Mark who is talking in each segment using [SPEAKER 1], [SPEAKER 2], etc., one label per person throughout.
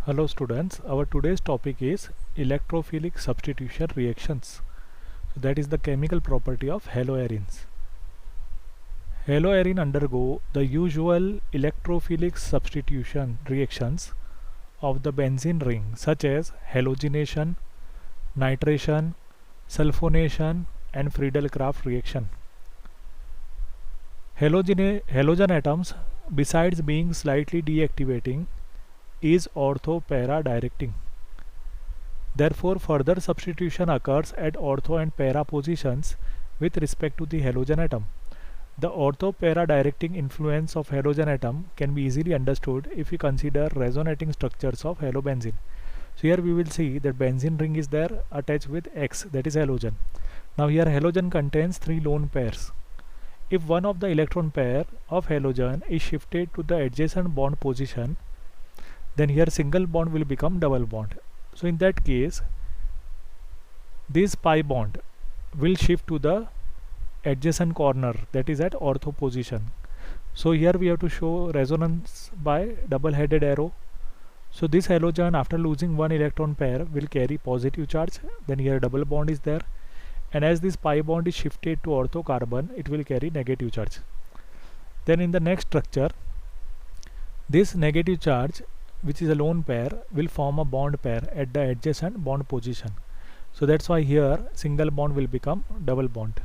[SPEAKER 1] Hello students, our today's topic is electrophilic substitution reactions. So that is the chemical property of haloarenes. Haloarene undergo the usual electrophilic substitution reactions of the benzene ring such as halogenation, nitration, sulfonation and Friedel-Crafts reaction. Halogen atoms, besides being slightly deactivating, is ortho-para directing. Therefore, further substitution occurs at ortho and para positions with respect to the halogen atom. The ortho-para directing influence of halogen atom can be easily understood if we consider resonating structures of halobenzene. So here we will see that benzene ring is there attached with X, that is halogen. Now here halogen contains 3 lone pairs. If one of the electron pair of halogen is shifted to the adjacent bond position, then here single bond will become double bond. So in that case, this pi bond will shift to the adjacent corner, that is at ortho position. So here we have to show resonance by double-headed arrow. So this halogen, after losing one electron pair, will carry positive charge. Then here double bond is there, and as this pi bond is shifted to ortho carbon, it will carry negative charge. Then in the next structure, this negative charge, which is a lone pair, will form a bond pair at the adjacent bond position. So that's why here single bond will become double bond,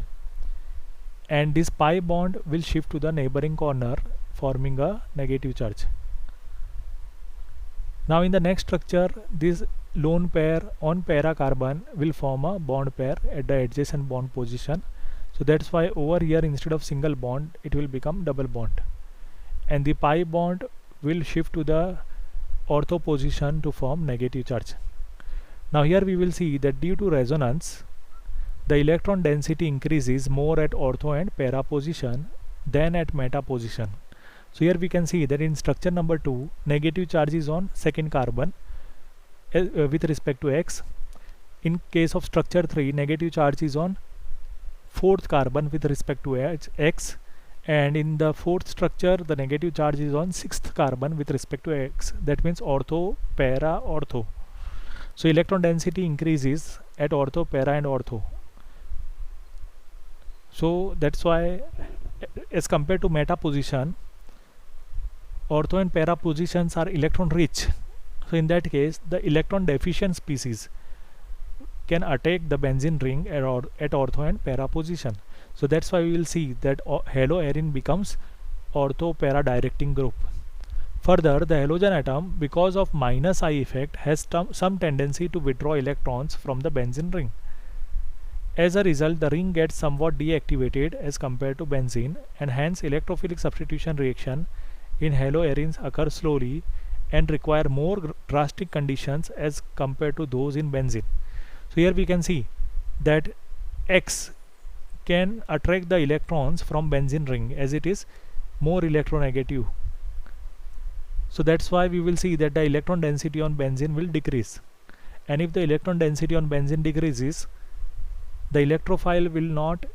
[SPEAKER 1] and this pi bond will shift to the neighboring corner, forming a negative charge. Now in the next structure, this lone pair on para carbon will form a bond pair at the adjacent bond position. So that's why over here, instead of single bond, it will become double bond, and the pi bond will shift to the ortho position to form negative charge. Now here we will see that due to resonance, the electron density increases more at ortho and para position than at meta position. So here we can see that in structure number 2, negative charge is on second carbon with respect to X. In case of structure 3, negative charge is on fourth carbon with respect to X. And in the fourth structure, the negative charge is on sixth carbon with respect to X. That means ortho, para, ortho. So electron density increases at ortho, para and ortho. So that's why as compared to meta position, ortho and para positions are electron rich. So in that case, the electron deficient species can attack the benzene ring at ortho and para position. So that's why we will see that haloarene becomes ortho-para directing group. Further, the halogen atom, because of minus I effect, has some tendency to withdraw electrons from the benzene ring. As a result, the ring gets somewhat deactivated as compared to benzene, and hence electrophilic substitution reaction in haloarenes occur slowly and require more drastic conditions as compared to those in benzene. So here we can see that X can attract the electrons from benzene ring as it is more electronegative. So that's why we will see that the electron density on benzene will decrease, and if the electron density on benzene decreases, the electrophile will not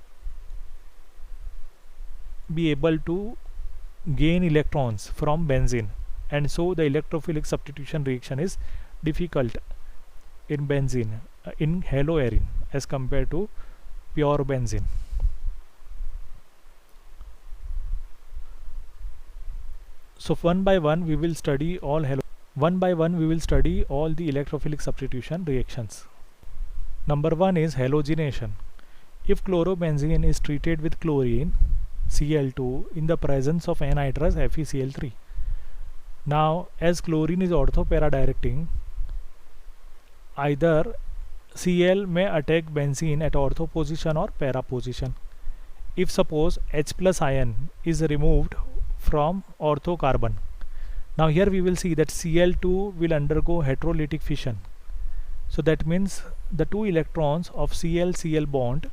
[SPEAKER 1] be able to gain electrons from benzene, and so the electrophilic substitution reaction is difficult in benzene, in haloarene, as compared to pure benzene. So one by one we will study all the electrophilic substitution reactions. Number 1 is halogenation. If chlorobenzene is treated with chlorine Cl2 in the presence of anhydrous FeCl3. Now as chlorine is ortho-para directing, either Cl may attack benzene at ortho position or para position. If suppose H plus ion is removed from ortho carbon, now here we will see that Cl2 will undergo heterolytic fission. So that means the two electrons of Cl-Cl bond,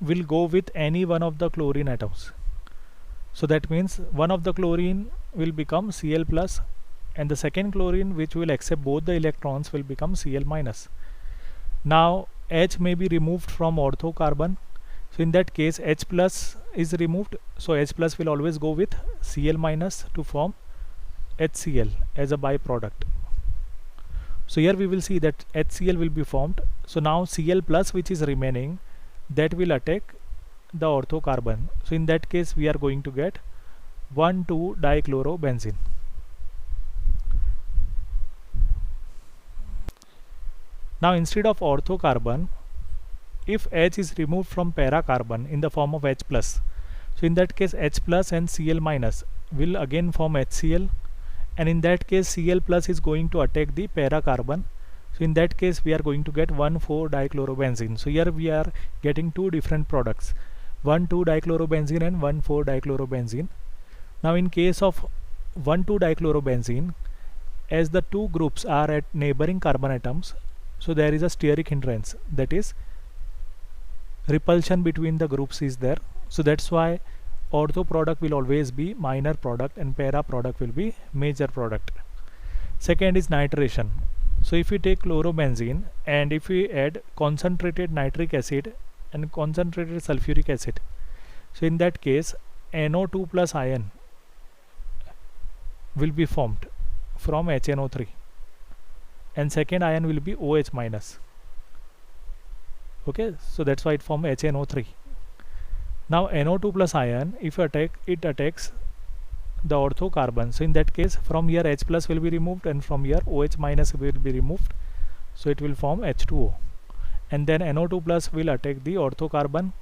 [SPEAKER 1] will go with any one of the chlorine atoms. So that means one of the chlorine will become Cl plus, and the second chlorine, which will accept both the electrons, will become Cl minus. Now H may be removed from ortho carbon, So in that case H plus is removed, so H plus will always go with Cl minus to form HCl as a byproduct. So here we will see that HCl will be formed. So now Cl plus which is remaining, that will attack the orthocarbon. So in that case we are going to get 1,2-dichlorobenzene. Now instead of orthocarbon, if H is removed from para-carbon in the form of H plus, so in that case H plus and Cl minus will again form HCl, and in that case Cl plus is going to attack the para-carbon. So in that case we are going to get 1,4-dichlorobenzene. So here we are getting two different products, 1,2-dichlorobenzene and 1,4-dichlorobenzene. Now in case of 1,2-dichlorobenzene, as the two groups are at neighboring carbon atoms, so there is a steric hindrance, that is repulsion between the groups is there. So that's why ortho product will always be minor product and para product will be major product. Second is nitration. So if we take chlorobenzene and if we add concentrated nitric acid and concentrated sulfuric acid, so in that case NO2 plus ion will be formed from HNO3 and second ion will be OH minus. Okay, so that's why it forms HNO3. Now NO2 plus ion, if you attack, it attacks the orthocarbon. So in that case from here H plus will be removed and from here OH minus will be removed, so it will form H2O, and then NO2 plus will attack the orthocarbon.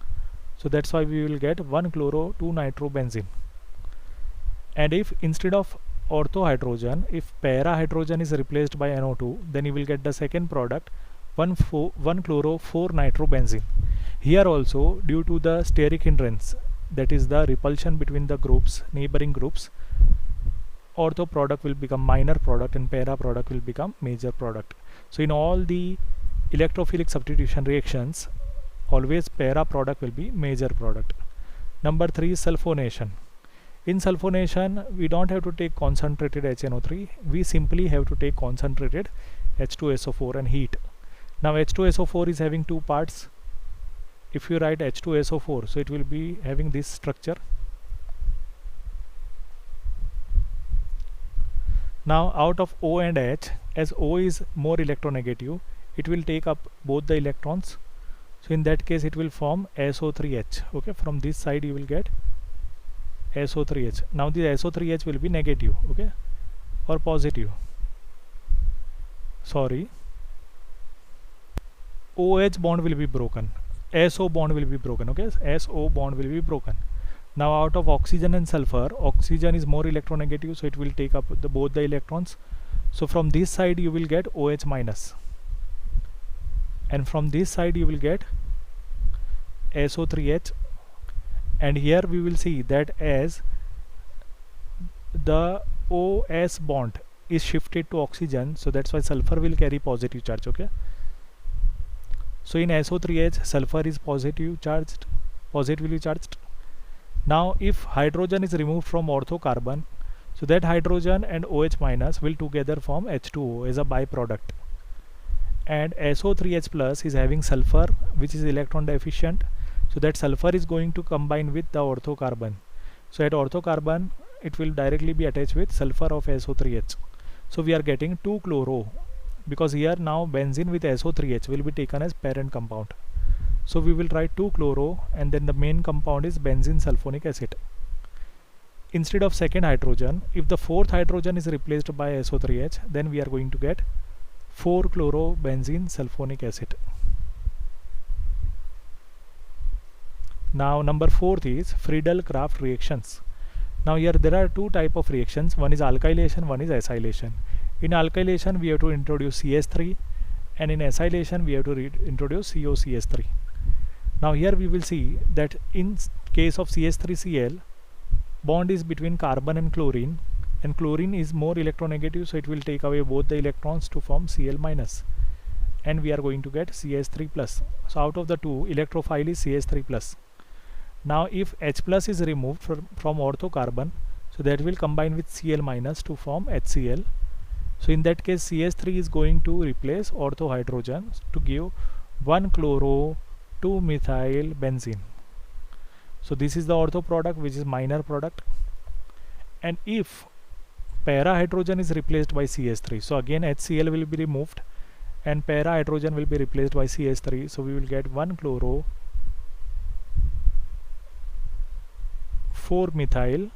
[SPEAKER 1] So that's why we will get 1,chloro-2-nitrobenzene. And if instead of orthohydrogen, if para hydrogen is replaced by NO2, then you will get the second product, 1,chloro-4-nitrobenzene. Here also, due to the steric hindrance, that is the repulsion between the groups, neighboring groups, ortho product will become minor product and para product will become major product. So in all the electrophilic substitution reactions, always para product will be major product. Number 3 is sulfonation. In sulfonation, we don't have to take concentrated HNO3, we simply have to take concentrated H2SO4 and heat. Now H2SO4 is having two parts. If you write H2SO4, so it will be having this structure. Now out of O and H, as O is more electronegative, it will take up both the electrons. So in that case it will form SO3H. Okay, from this side you will get SO3H. Now the SO3H will be negative, okay, or positive. Sorry, OH bond will be broken, SO bond will be broken. Okay, SO bond will be broken. Now out of oxygen and sulfur, oxygen is more electronegative, so it will take up both the electrons. So from this side you will get OH minus, and from this side you will get SO3H. And here we will see that as the OS bond is shifted to oxygen, so that's why sulfur will carry positive charge. Okay, so in SO3H sulfur is positively charged. Now if hydrogen is removed from orthocarbon, so that hydrogen and OH minus will together form H2O as a byproduct, and SO3H plus is having sulfur which is electron deficient, so that sulfur is going to combine with the orthocarbon. So at orthocarbon it will directly be attached with sulfur of SO3H. So we are getting 2-chloro, because here now benzene with SO3H will be taken as parent compound. So we will write 2-chloro and then the main compound is benzene sulfonic acid. Instead of second hydrogen, if the fourth hydrogen is replaced by SO3H, then we are going to get 4-chlorobenzene sulfonic acid. Now number 4 is Friedel-Crafts reactions. Now here there are two type of reactions, one is alkylation, one is acylation. In alkylation we have to introduce CH3, and in acylation we have to introduce COCH3. Now here we will see that in case of CH3Cl, bond is between carbon and chlorine is more electronegative, so it will take away both the electrons to form Cl minus, and we are going to get CH3 plus. So out of the two, electrophile is CH3 plus. Now if H plus is removed from orthocarbon, so that will combine with Cl minus to form HCl. So in that case CH3 is going to replace orthohydrogen to give 1-chloro-2-methyl benzene. So this is the ortho product, which is minor product. And if para hydrogen is replaced by CH3, so again HCl will be removed and para hydrogen will be replaced by CH3, so we will get 1 chloro 4 methyl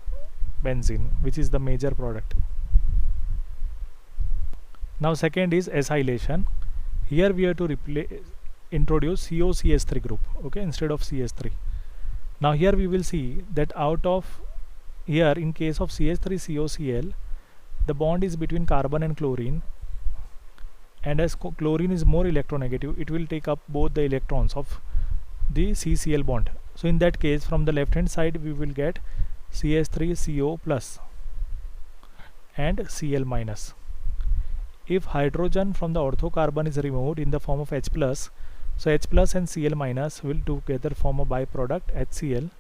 [SPEAKER 1] benzene, which is the major product. Now second is acylation. Here we have to introduce COCH3 group, okay, instead of CH3. Now here we will see that out of here, in case of CH3COCl, the bond is between carbon and chlorine, and as chlorine is more electronegative, it will take up both the electrons of the CCl bond. So in that case, from the left hand side we will get CH3CO plus and Cl minus. If hydrogen from the ortho carbon is removed in the form of H plus, so H plus and Cl minus will together form a byproduct HCl.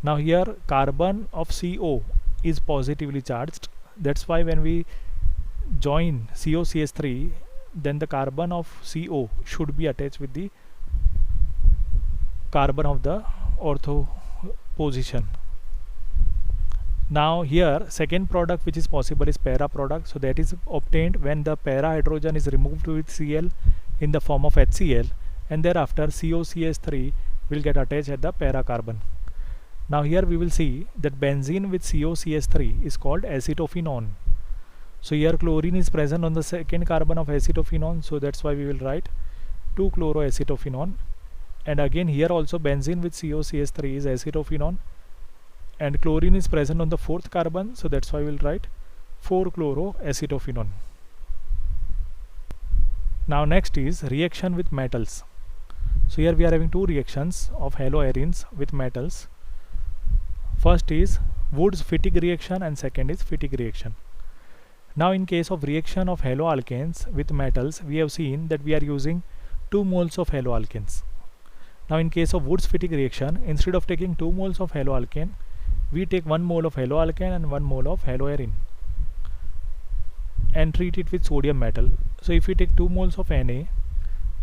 [SPEAKER 1] Now here carbon of CO is positively charged. That's why when we join COCH3, then the carbon of CO should be attached with the carbon of the ortho position. Now here second product which is possible is para product. So that is obtained when the para hydrogen is removed with Cl in the form of HCl, and thereafter COCH3 will get attached at the para carbon. Now here we will see that benzene with COCH3 is called acetophenone. So here chlorine is present on the second carbon of acetophenone, so that's why we will write 2-chloroacetophenone. And again here also benzene with COCH3 is acetophenone, and chlorine is present on the fourth carbon, so that's why we will write 4-chloroacetophenone. Now next is reaction with metals. So here we are having two reactions of haloarenes with metals. First is Wurtz-Fittig reaction and second is Fittig reaction. Now in case of reaction of haloalkanes with metals, we have seen that we are using 2 moles of haloalkanes. Now in case of Wurtz-Fittig reaction, instead of taking 2 moles of haloalkane, we take 1 mole of haloalkane and 1 mole of haloarene and treat it with sodium metal. So if we take 2 moles of Na,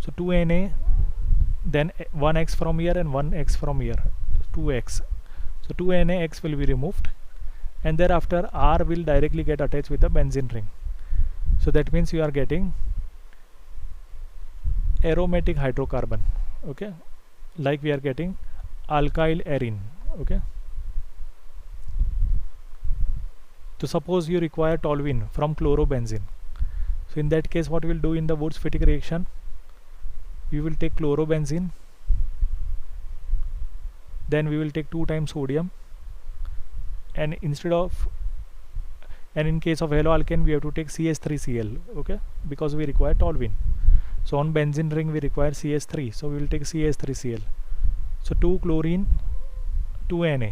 [SPEAKER 1] so 2 Na, then 1x from here and 1x from here, 2x. So 2 NaX will be removed, and thereafter R will directly get attached with the benzene ring. So that means you are getting aromatic hydrocarbon, okay, like we are getting alkyl arene, okay. So suppose you require toluene from chlorobenzene. So in that case what we will do in the Wurtz-Fittig reaction, we will take chlorobenzene, then we will take 2 times sodium, and in case of haloalkane we have to take CH3Cl, okay, because we require toluene. So on benzene ring we require CH3, so we will take CH3Cl. So 2 chlorine, 2 Na.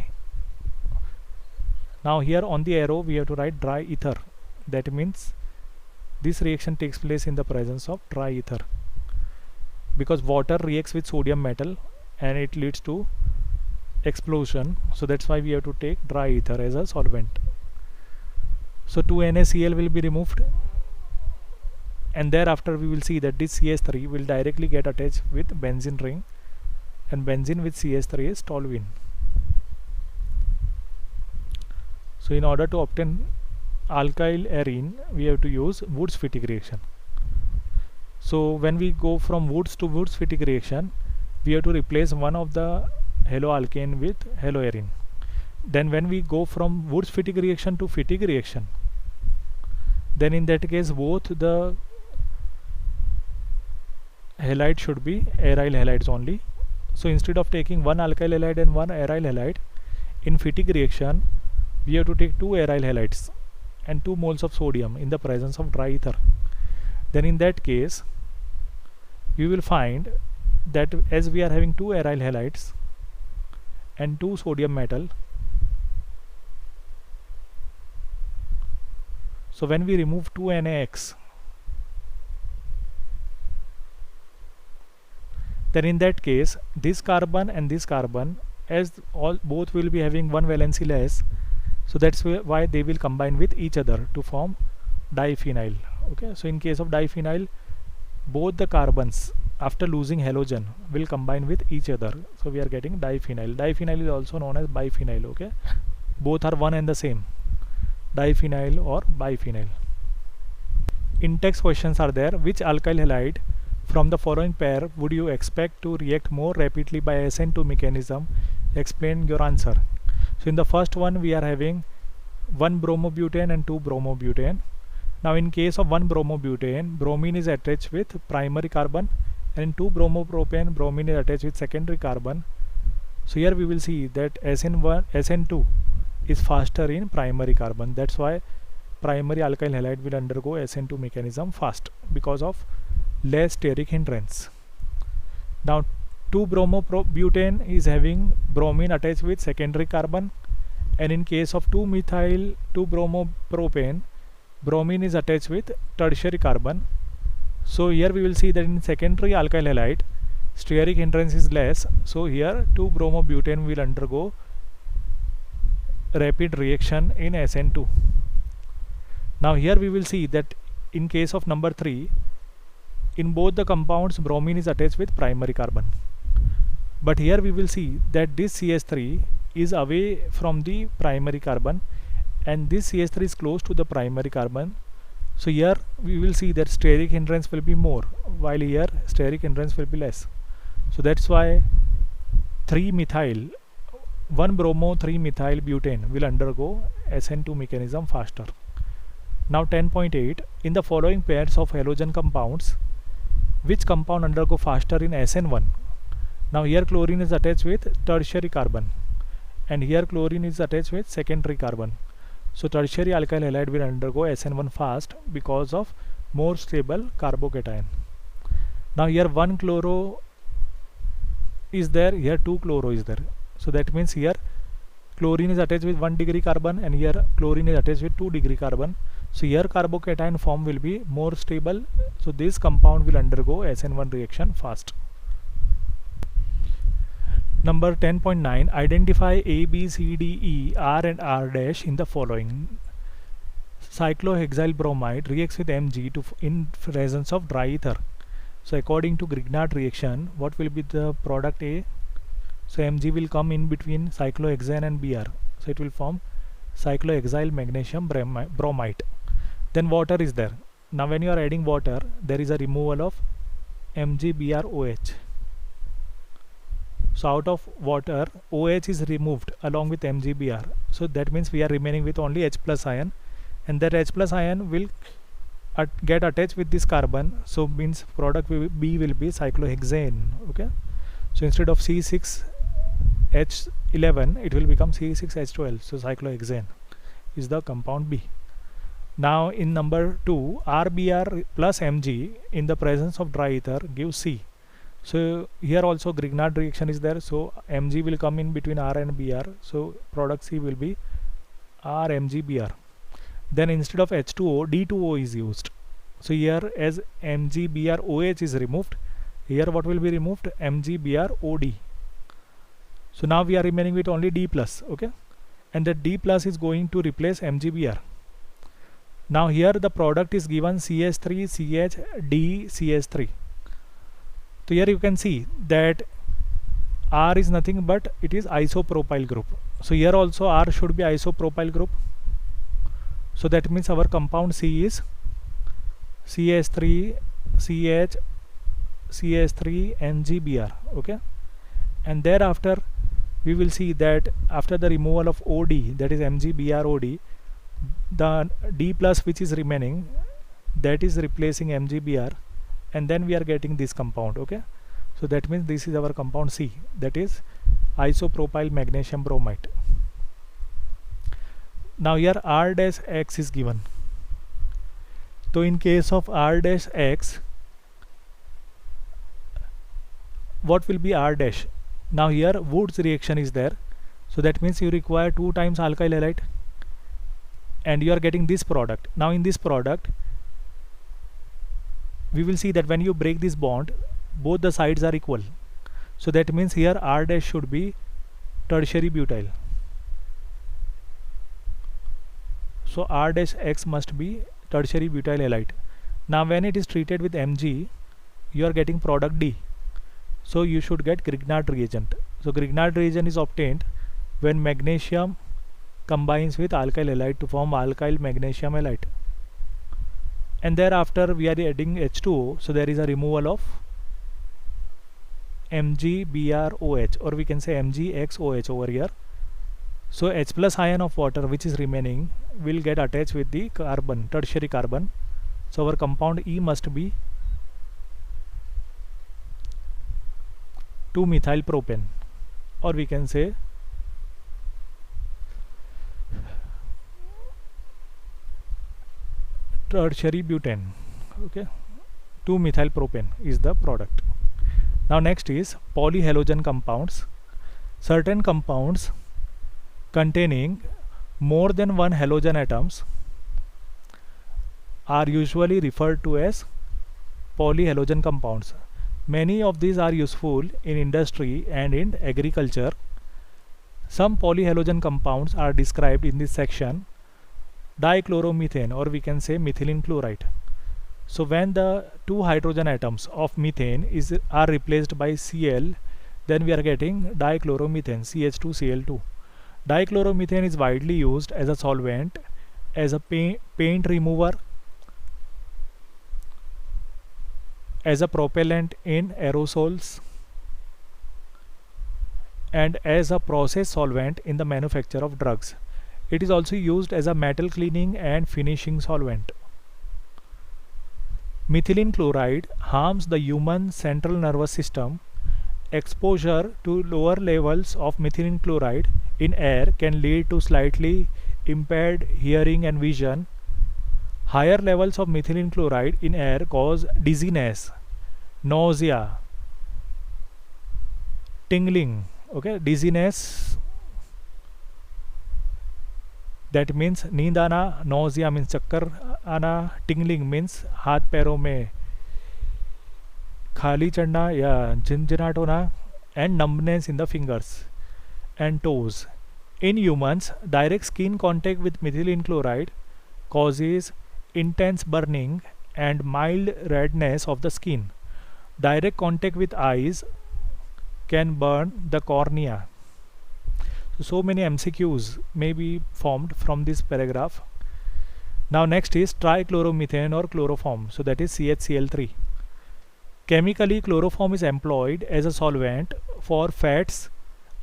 [SPEAKER 1] Now here on the arrow we have to write dry ether. That means this reaction takes place in the presence of dry ether, because water reacts with sodium metal and it leads to explosion. So that's why we have to take dry ether as a solvent. So 2 NaCl will be removed, and thereafter we will see that this CH3 will directly get attached with benzene ring, and benzene with CH3 is toluene. So in order to obtain alkyl arene we have to use Wurtz-Fittig reaction. So when we go from Wurtz to Wurtz-Fittig reaction, we have to replace one of the haloalkane with haloarene. Then when we go from Wurtz-Fittig reaction to Fittig reaction, then in that case both the halides should be aryl halides only. So instead of taking 1 alkyl halide and 1 aryl halide, in Fittig reaction we have to take 2 aryl halides and 2 moles of sodium in the presence of dry ether. Then in that case we will find that as we are having 2 aryl halides and 2 sodium metal, so when we remove 2 NaX, then in that case this carbon and this carbon, as both will be having 1 valency less, so that's why they will combine with each other to form diphenyl, okay. So in case of diphenyl, both the carbons after losing halogen will combine with each other, so we are getting diphenyl. Diphenyl is also known as biphenyl. Okay, both are one and the same, diphenyl or biphenyl. In text questions are there: which alkyl halide from the following pair would you expect to react more rapidly by SN2 mechanism? Explain your answer. So in the first one we are having 1 bromobutane and 2 bromobutane. Now in case of 1 bromobutane, bromine is attached with primary carbon, and in 2 bromopropane, bromine is attached with secondary carbon. So here we will see that SN2 is faster in primary carbon. That's why primary alkyl halide will undergo SN2 mechanism fast because of less steric hindrance. Now 2 bromobutane is having bromine attached with secondary carbon, and in case of 2-methyl 2-bromopropane, bromine is attached with tertiary carbon. So here we will see that in secondary alkyl halide steric hindrance is less, so here 2-bromobutane will undergo rapid reaction in SN2. Now here we will see that in case of number 3, in both the compounds bromine is attached with primary carbon, but here we will see that this CH3 is away from the primary carbon and this CH3 is close to the primary carbon. So here we will see that steric hindrance will be more, while here steric hindrance will be less. So that's why 3-methyl 1-bromo 3-methyl butane will undergo SN2 mechanism faster. Now 10.8, in the following pairs of halogen compounds, which compound undergo faster in SN1? Now here chlorine is attached with tertiary carbon and here chlorine is attached with secondary carbon. So tertiary alkyl halide will undergo SN1 fast because of more stable carbocation. Now here 1 chloro is there, here 2 chloro is there. So that means here chlorine is attached with 1 degree carbon and here chlorine is attached with 2 degree carbon. So here carbocation form will be more stable. So this compound will undergo SN1 reaction fast. Number 10.9, identify A, B, C, D, E, R and R dash in the following. Cyclohexyl bromide reacts with Mg in presence of dry ether. So according to Grignard reaction, what will be the product A? So Mg will come in between cyclohexane and Br. So it will form cyclohexyl magnesium bromide. Then water is there. Now when you are adding water, there is a removal of MgBrOH. So out of water, OH is removed along with MgBr. So that means we are remaining with only H plus ion, and that H plus ion will get attached with this carbon. So means product B will be cyclohexane. Okay. So instead of C6H11, it will become C6H12. So cyclohexane is the compound B. Now in number 2, RBr plus Mg in the presence of dry ether gives C. So here also Grignard reaction is there. So Mg will come in between R and Br. So product C will be RMgBr. Then instead of H2O, D2O is used. So here as MgBrOH is removed, here what will be removed? MgBrOD. So now we are remaining with only D plus. Okay, and that D plus is going to replace MgBr. Now here the product is given CH3CHD So here you can see that R is nothing but it is isopropyl group. So here also R should be isopropyl group. So that means our compound C is CH3MgBr. Okay, and thereafter we will see that after the removal of OD, that is MgBrOD, the D plus which is remaining, that is replacing MgBr, and then we are getting this compound. Okay, so that means this is our compound C, that is isopropyl magnesium bromide. Now here R dash X is given. So in case of R dash X, what will be R dash? Now here Wood's reaction is there. So that means you require 2 times alkyl halide and you are getting this product. Now in this product, we will see that when you break this bond, both the sides are equal. So that means here R dash should be tertiary butyl. So R dash X must be tertiary butyl halide. Now when it is treated with Mg, you are getting product D. So you should get Grignard reagent. So Grignard reagent is obtained when magnesium combines with alkyl halide to form alkyl magnesium halide. And thereafter we are adding H2O, so there is a removal of MgBrOH, or we can say MgXOH over here. So H plus ion of water which is remaining will get attached with the carbon, tertiary carbon. So our compound E must be 2-methyl propane, or we can say tertiary butane. Okay, 2-methyl propane is the product. Now next is polyhalogen compounds. Certain compounds containing more than one halogen atoms are usually referred to as polyhalogen compounds. Many of these are useful in industry and in agriculture. Some polyhalogen compounds are described in this section. Dichloromethane, or we can say methylene chloride. So when the two hydrogen atoms of methane are replaced by Cl, then we are getting dichloromethane, CH2Cl2. Dichloromethane is widely used as a solvent, as a paint remover, as a propellant in aerosols, and as a process solvent in the manufacture of drugs. It is also used as a metal cleaning and finishing solvent. Methylene chloride harms the human central nervous system. Exposure to lower levels of methylene chloride in air can lead to slightly impaired hearing and vision. Higher levels of methylene chloride in air cause dizziness, nausea, tingling. Okay, dizziness, that means नींद आना, nausea means चक्कर आना, tingling means हाथ पैरों में खाली चढ़ना या झंझनाहट होना, and numbness in the fingers and toes. In humans, direct skin contact with methylene chloride causes intense burning and mild redness of the skin. Direct contact with eyes can burn the cornea. So many MCQs may be formed from this paragraph. Now next is trichloromethane or chloroform. So that is CHCl3. Chemically, chloroform is employed as a solvent for fats,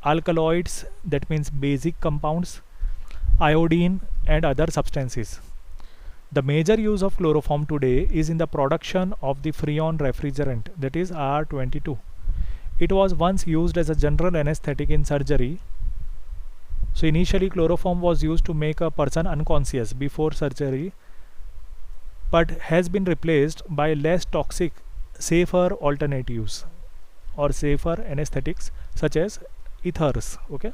[SPEAKER 1] alkaloids, that means basic compounds, iodine and other substances. The major use of chloroform today is in the production of the freon refrigerant, that is R22. It was once used as a general anesthetic in surgery. So initially chloroform was used to make a person unconscious before surgery, but has been replaced by less toxic, safer alternatives or safer anesthetics such as ethers. Okay,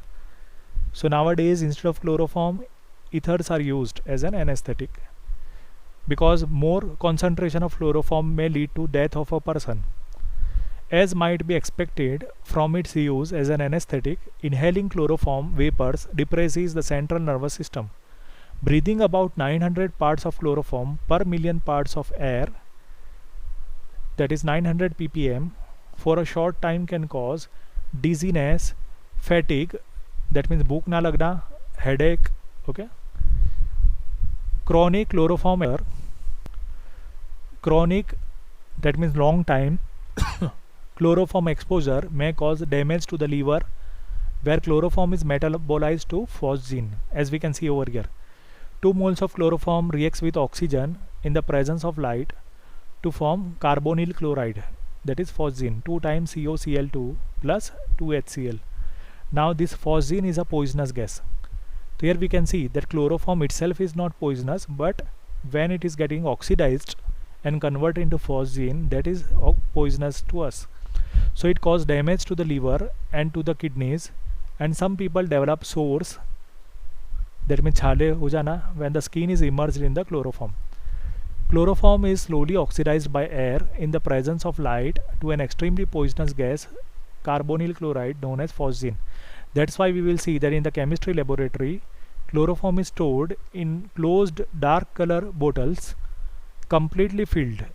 [SPEAKER 1] so nowadays instead of chloroform, ethers are used as an anesthetic because more concentration of chloroform may lead to death of a person. As might be expected from its use as an anesthetic, inhaling chloroform vapors depresses the central nervous system. Breathing about 900 parts of chloroform per million parts of air, that is 900 ppm, for a short time can cause dizziness, fatigue, that means bhook na lagna, headache. Okay, chronic chloroform error, chronic, that means long time chloroform exposure may cause damage to the liver, where chloroform is metabolized to phosgene, as we can see over here. 2 moles of chloroform reacts with oxygen in the presence of light to form carbonyl chloride, that is phosgene, 2 times COCl2 plus 2HCl. Now this phosgene is a poisonous gas. So here we can see that chloroform itself is not poisonous, but when it is getting oxidized and converted into phosgene, that is poisonous to us. So it causes damage to the liver and to the kidneys, and some people develop sores, that means chhale ho jana, when the skin is immersed in the chloroform. Chloroform is slowly oxidized by air in the presence of light to an extremely poisonous gas, carbonyl chloride, known as phosgene. That's why we will see that in the chemistry laboratory, chloroform is stored in closed dark color bottles, completely filled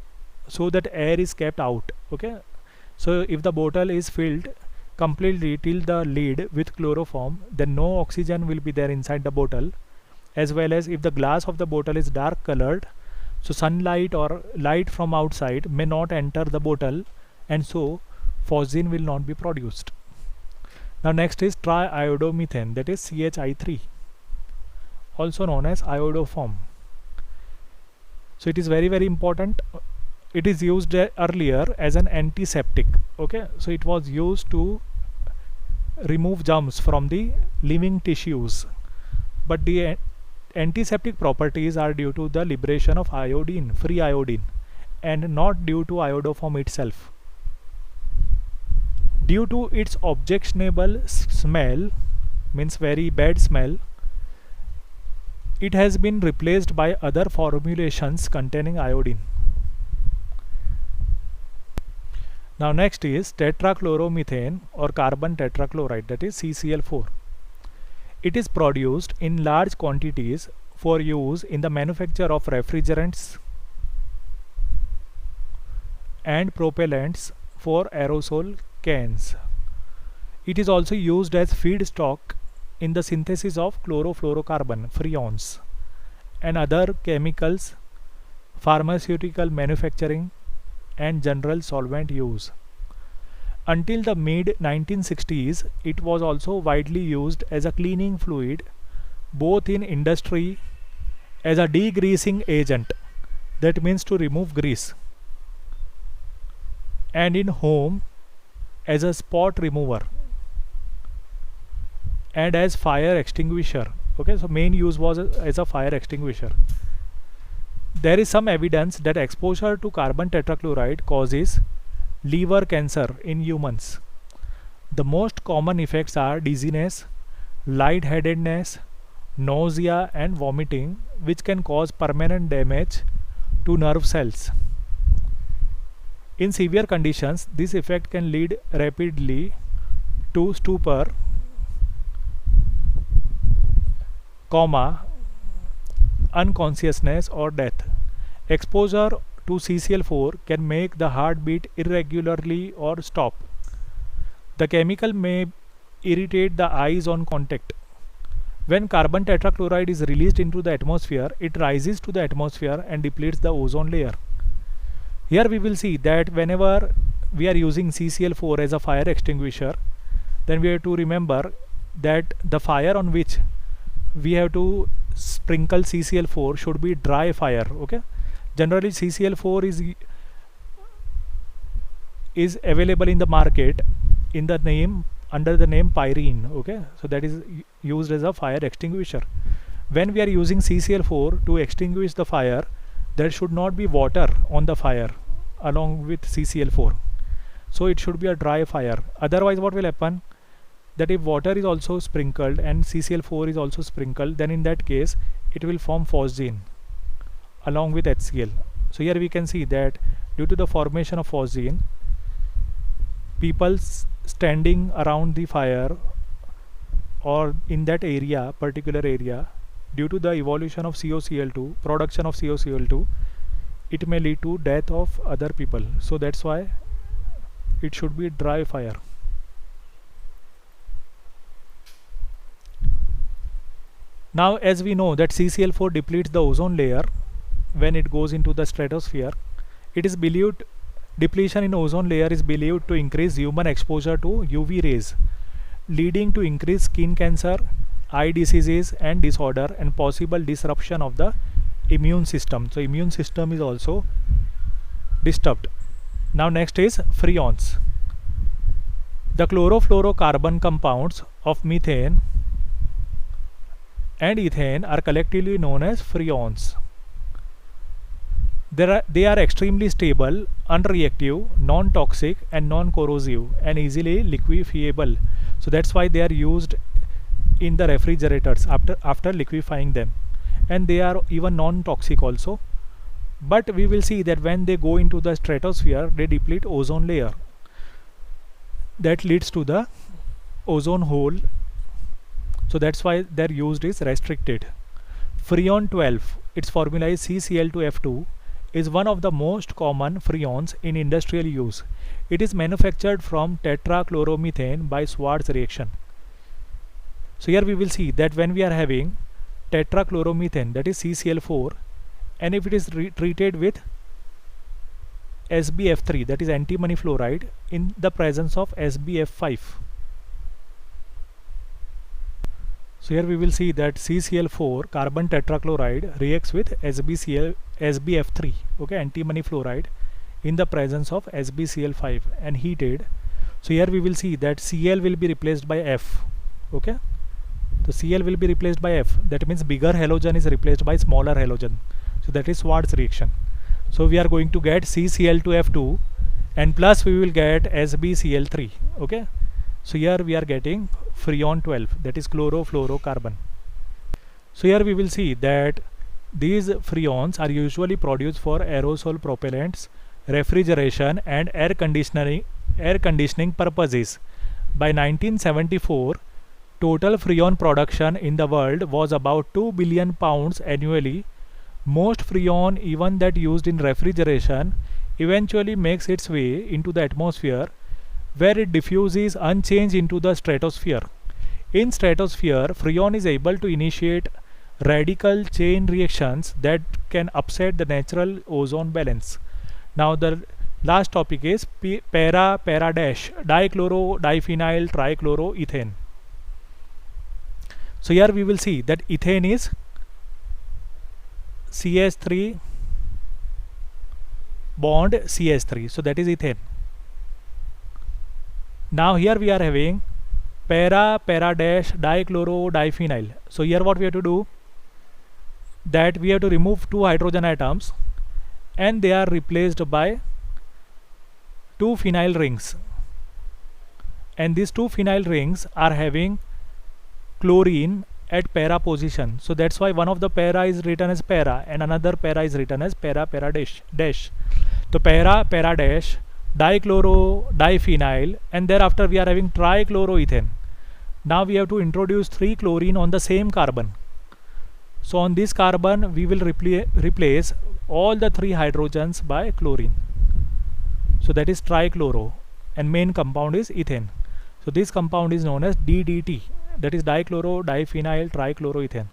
[SPEAKER 1] so that air is kept out. Okay, so if the bottle is filled completely till the lid with chloroform, then no oxygen will be there inside the bottle, as well as if the glass of the bottle is dark colored, so sunlight or light from outside may not enter the bottle, and so phosgene will not be produced. Now next is triiodomethane, that is CHI3, also known as iodoform. So it is very important. It is used earlier as an antiseptic. Okay, so it was used to remove germs from the living tissues, but the antiseptic properties are due to the liberation of iodine, free iodine, and not due to iodoform itself. Due to its objectionable smell, means very bad smell, it has been replaced by other formulations containing iodine. Now next is tetrachloromethane or carbon tetrachloride, that is CCl4. It is produced in large quantities for use in the manufacture of refrigerants and propellants for aerosol cans. It is also used as feedstock in the synthesis of chlorofluorocarbon, freons, and other chemicals, pharmaceutical manufacturing, and general solvent use. Until the mid 1960s, it was also widely used as a cleaning fluid, both in industry as a degreasing agent, that means to remove grease, and in home as a spot remover and as fire extinguisher. Okay, so main use was as a fire extinguisher. There is some evidence that exposure to carbon tetrachloride causes liver cancer in humans. The most common effects are dizziness, lightheadedness, nausea, and vomiting, which can cause permanent damage to nerve cells. In severe conditions, this effect can lead rapidly to stupor, coma, unconsciousness, or death. Exposure to CCl4 can make the heart beat irregularly or stop. The chemical may irritate the eyes on contact. When carbon tetrachloride is released into the atmosphere, it rises to the atmosphere and depletes the ozone layer. Here we will see that whenever we are using CCl4 as a fire extinguisher, then we have to remember that the fire on which we have to sprinkle CCl4 should be dry fire. Okay, generally CCl4 is available in the market in the name, under the name pyrene. Okay, so that is used as a fire extinguisher. When we are using CCl4 to extinguish the fire, there should not be water on the fire along with CCl4, so it should be a dry fire. Otherwise what will happen, that if water is also sprinkled and CCl4 is also sprinkled, then in that case it will form phosgene along with HCl. So here we can see that due to the formation of phosgene, people standing around the fire or in that area, particular area, due to the evolution of COCl2, production of COCl2, it may lead to death of other people. So that's why it should be dry fire. Now as we know that CCl4 depletes the ozone layer when it goes into the stratosphere, it is believed depletion in ozone layer is believed to increase human exposure to UV rays, leading to increased skin cancer, eye diseases and disorder, and possible disruption of the immune system. So immune system is also disturbed. Now next is freons. The chlorofluorocarbon compounds of methane and ethane are collectively known as freons. They are extremely stable, unreactive, non-toxic and non-corrosive, and easily liquefiable. So that's why they are used in the refrigerators after liquefying them, and they are even non-toxic also. But we will see that when they go into the stratosphere, they deplete ozone layer. That leads to the ozone hole. So that's why their use is restricted. Freon 12, its formula is CCl2F2, is one of the most common freons in industrial use. It is manufactured from tetrachloromethane by Schwarz reaction. So here we will see that when we are having tetrachloromethane, that is CCl4, and if it is treated with SbF3, that is antimony fluoride, in the presence of SbF5. So here we will see that CCl4 carbon tetrachloride reacts with SbF3, okay, antimony fluoride, in the presence of SbCl5 and heated. So here we will see that Cl will be replaced by F, okay. So Cl will be replaced by F, that means bigger halogen is replaced by smaller halogen. So that is Schwarz reaction. So we are going to get CCl2F2 and plus we will get SbCl3, okay. So here we are getting freon 12, that is chlorofluorocarbon. So here we will see that these freons are usually produced for aerosol propellants, refrigeration and air conditioning purposes. By 1974, total freon production in the world was about 2 billion pounds annually. Most freon, even that used in refrigeration, eventually makes its way into the atmosphere, where it diffuses unchanged into the stratosphere. In stratosphere, freon is able to initiate radical chain reactions that can upset the natural ozone balance. Now the last topic is para-dash dichloro diphenyl trichloroethane. So here we will see that ethane is CH3 bond CH3, so that is ethane. Now here we are having para-dash dichloro diphenyl. So here what we have to do, that we have to remove two hydrogen atoms and they are replaced by two phenyl rings, and these two phenyl rings are having chlorine at para position. So that's why one of the para is written as para and another para is written as para-dash. So para-dash dichloro diphenyl, and thereafter we are having trichloroethane. Now we have to introduce 3 chlorine on the same carbon. So on this carbon we will replace all the 3 hydrogens by chlorine. So that is trichloro, and main compound is ethane. So this compound is known as DDT, that is dichloro diphenyl trichloroethane.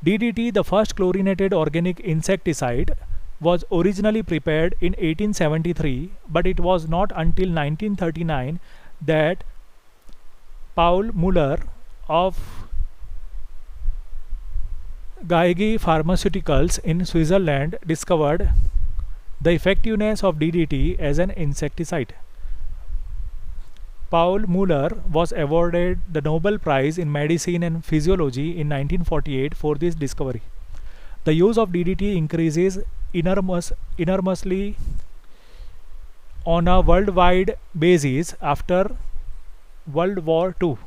[SPEAKER 1] DDT, the first chlorinated organic insecticide, was originally prepared in 1873, but it was not until 1939 that Paul Muller of Geigy Pharmaceuticals in Switzerland discovered the effectiveness of DDT as an insecticide. Paul Muller was awarded the Nobel Prize in Medicine and Physiology in 1948 for this discovery. The use of DDT increases enormously on a worldwide basis after World War II.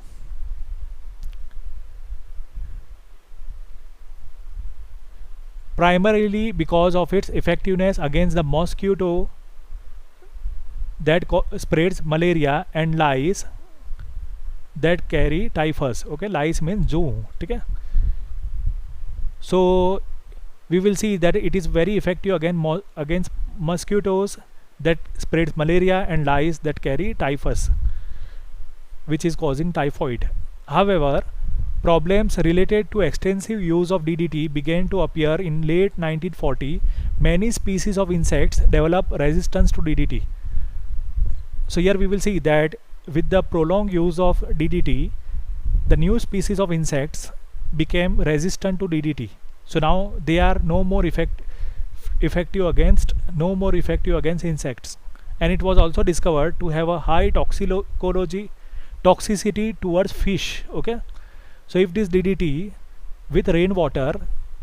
[SPEAKER 1] Primarily because of its effectiveness against the mosquito that spreads malaria and lice that carry typhus. Okay, lice means juu. Okay. So we will see that it is very effective against mosquitoes that spreads malaria and lice that carry typhus, which is causing typhoid. However, problems related to extensive use of DDT began to appear in late 1940. Many species of insects develop resistance to DDT. So here we will see that with the prolonged use of DDT, the new species of insects became resistant to DDT. So now they are no more effective against insects, and it was also discovered to have a high toxicity towards fish. Okay. So if this DDT with rainwater,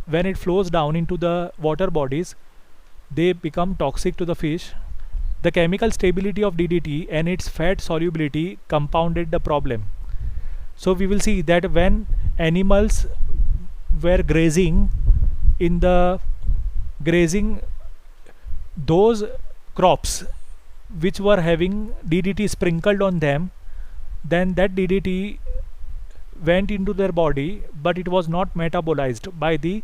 [SPEAKER 1] when it flows down into the water bodies, they become toxic to the fish. The chemical stability of DDT and its fat solubility compounded the problem. So we will see that when animals were grazing those crops which were having DDT sprinkled on them, then that DDT went into their body, but it was not metabolized by the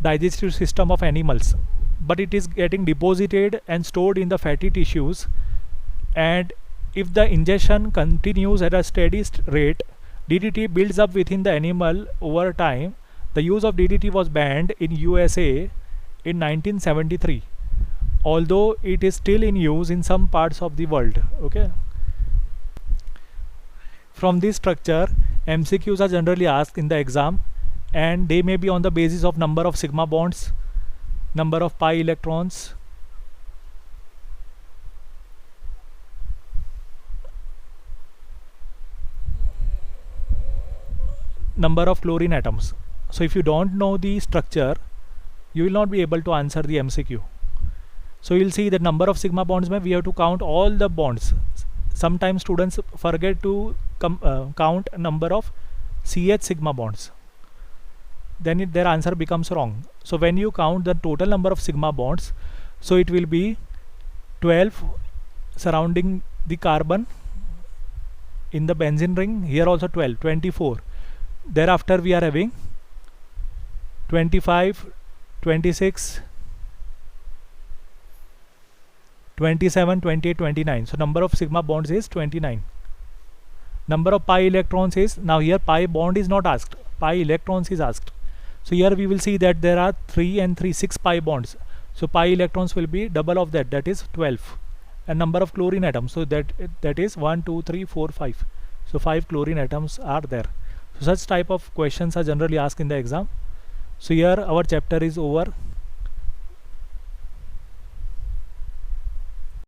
[SPEAKER 1] digestive system of animals. but it is getting deposited and stored in the fatty tissues, and if the ingestion continues at a steady rate, DDT builds up within the animal over time. The use of DDT was banned in USA in 1973, although it is still in use in some parts of the world. Okay. From this structure, MCQs are generally asked in the exam, and they may be on the basis of number of sigma bonds, number of pi electrons, number of chlorine atoms. So if you don't know the structure, you will not be able to answer the MCQ. So you'll see that number of sigma bonds we have to count all the bonds. Sometimes students forget to count number of CH sigma bonds, then their answer becomes wrong. So when you count the total number of sigma bonds, so it will be 12 surrounding the carbon in the benzene ring, here also 12, 24. Thereafter we are having 25, 26, 27, 28, 29. So number of sigma bonds is 29. Number of pi electrons is, now here pi bond is not asked, pi electrons is asked. So here we will see that there are 3 and 3, 6 pi bonds. So pi electrons will be double of that, that is 12. And number of chlorine atoms, so that is 1, 2, 3, 4, 5. So 5 chlorine atoms are there. So such type of questions are generally asked in the exam. So here our chapter is over.